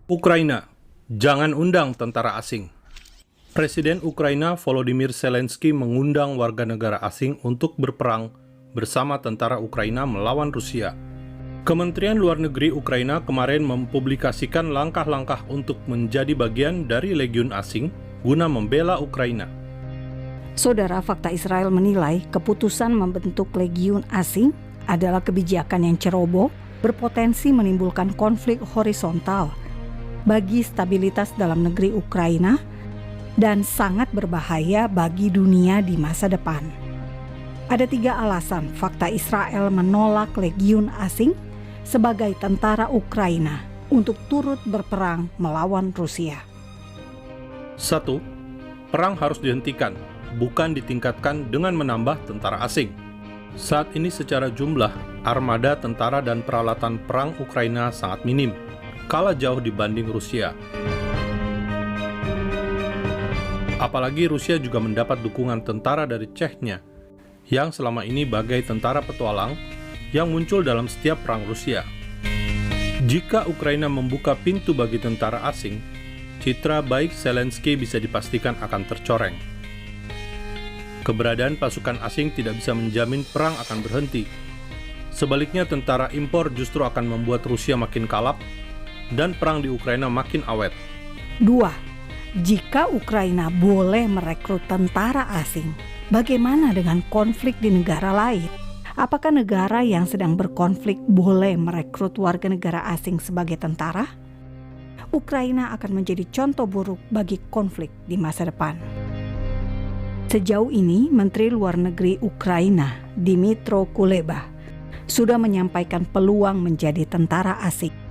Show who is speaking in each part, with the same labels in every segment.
Speaker 1: Ukraina, jangan undang tentara asing. Presiden Ukraina Volodymyr Zelensky mengundang warga negara asing untuk berperang bersama tentara Ukraina melawan Rusia. Kementerian Luar Negeri Ukraina kemarin mempublikasikan langkah-langkah untuk menjadi bagian dari legiun asing guna membela Ukraina.
Speaker 2: Saudara, fakta Israel menilai keputusan membentuk legiun asing adalah kebijakan yang ceroboh, berpotensi menimbulkan konflik horizontal bagi stabilitas dalam negeri Ukraina dan sangat berbahaya bagi dunia di masa depan. Ada 3 alasan fakta Israel menolak legiun asing sebagai tentara Ukraina untuk turut berperang melawan Rusia.
Speaker 1: 1. Perang harus dihentikan, bukan ditingkatkan dengan menambah tentara asing. Saat ini secara jumlah, armada tentara dan peralatan perang Ukraina sangat minim, kalah jauh dibanding Rusia. Apalagi Rusia juga mendapat dukungan tentara dari Chechnya, yang selama ini bagai tentara petualang yang muncul dalam setiap perang Rusia. Jika Ukraina membuka pintu bagi tentara asing, citra baik Zelensky bisa dipastikan akan tercoreng. Keberadaan pasukan asing tidak bisa menjamin perang akan berhenti. Sebaliknya, tentara impor justru akan membuat Rusia makin kalap dan perang di Ukraina makin awet.
Speaker 2: 2. Jika Ukraina boleh merekrut tentara asing, bagaimana dengan konflik di negara lain? Apakah negara yang sedang berkonflik boleh merekrut warga negara asing sebagai tentara? Ukraina akan menjadi contoh buruk bagi konflik di masa depan. Sejauh ini, Menteri Luar Negeri Ukraina, Dmytro Kuleba, sudah menyampaikan peluang menjadi tentara asing.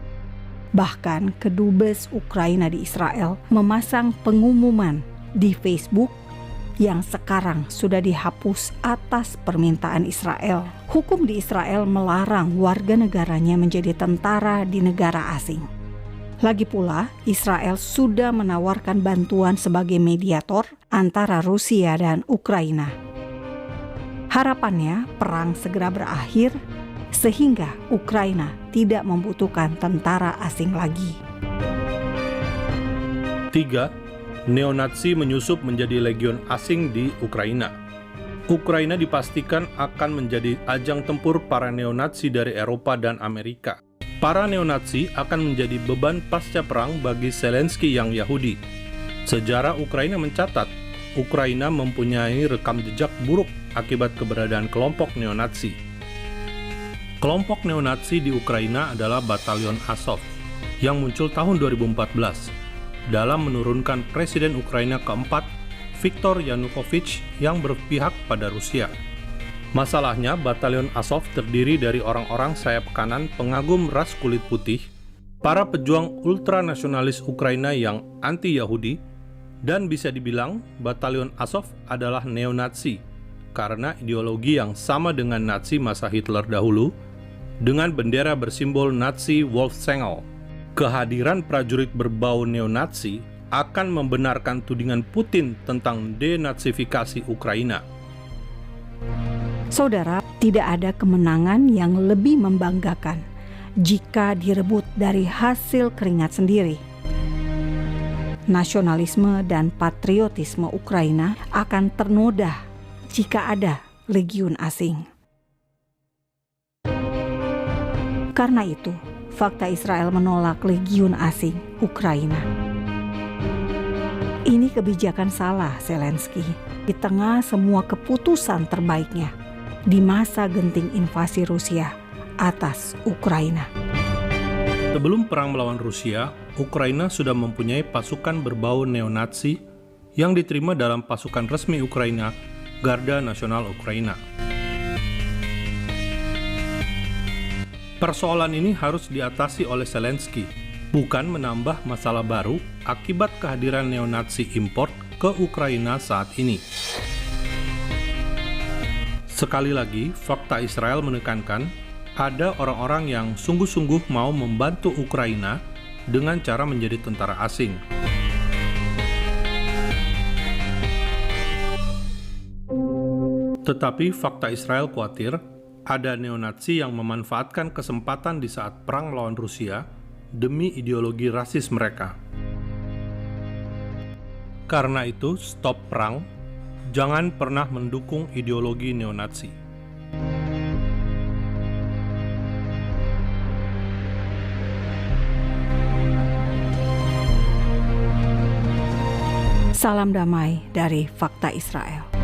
Speaker 2: Bahkan, Kedubes Ukraina di Israel memasang pengumuman di Facebook yang sekarang sudah dihapus atas permintaan Israel. Hukum di Israel melarang warga negaranya menjadi tentara di negara asing. Lagi pula, Israel sudah menawarkan bantuan sebagai mediator antara Rusia dan Ukraina. Harapannya, perang segera berakhir sehingga Ukraina tidak membutuhkan tentara asing lagi.
Speaker 1: 3. Neonazi menyusup menjadi legiun asing di Ukraina. Ukraina dipastikan akan menjadi ajang tempur para neonazi dari Eropa dan Amerika. Para neonazi akan menjadi beban pasca perang bagi Zelensky yang Yahudi. Sejarah Ukraina mencatat, Ukraina mempunyai rekam jejak buruk akibat keberadaan kelompok neonazi. Kelompok neonazi di Ukraina adalah Batalion Azov yang muncul tahun 2014 dalam menurunkan Presiden Ukraina keempat, Viktor Yanukovych, yang berpihak pada Rusia. Masalahnya, Batalion Azov terdiri dari orang-orang sayap kanan pengagum ras kulit putih, para pejuang ultranasionalis Ukraina yang anti-Yahudi, dan bisa dibilang Batalion Azov adalah neonazi karena ideologi yang sama dengan Nazi masa Hitler dahulu, dengan bendera bersimbol Nazi Wolfsengel. Kehadiran prajurit berbau neonazi akan membenarkan tudingan Putin tentang denazifikasi Ukraina.
Speaker 2: Saudara, tidak ada kemenangan yang lebih membanggakan jika direbut dari hasil keringat sendiri. Nasionalisme dan patriotisme Ukraina akan ternoda jika ada legiun asing. Karena itu, fakta Israel menolak legiun asing Ukraina. Ini kebijakan salah Zelensky di tengah semua keputusan terbaiknya di masa genting invasi Rusia atas Ukraina.
Speaker 1: Sebelum perang melawan Rusia, Ukraina sudah mempunyai pasukan berbau neonazi yang diterima dalam pasukan resmi Ukraina, Garda Nasional Ukraina. Persoalan ini harus diatasi oleh Zelensky, bukan menambah masalah baru akibat kehadiran neonazi import ke Ukraina saat ini. Sekali lagi, fakta Israel menekankan ada orang-orang yang sungguh-sungguh mau membantu Ukraina dengan cara menjadi tentara asing. Tetapi fakta Israel khawatir ada neonazi yang memanfaatkan kesempatan di saat perang melawan Rusia demi ideologi rasis mereka. Karena itu, stop perang, jangan pernah mendukung ideologi neonazi.
Speaker 2: Salam damai dari Fakta Israel.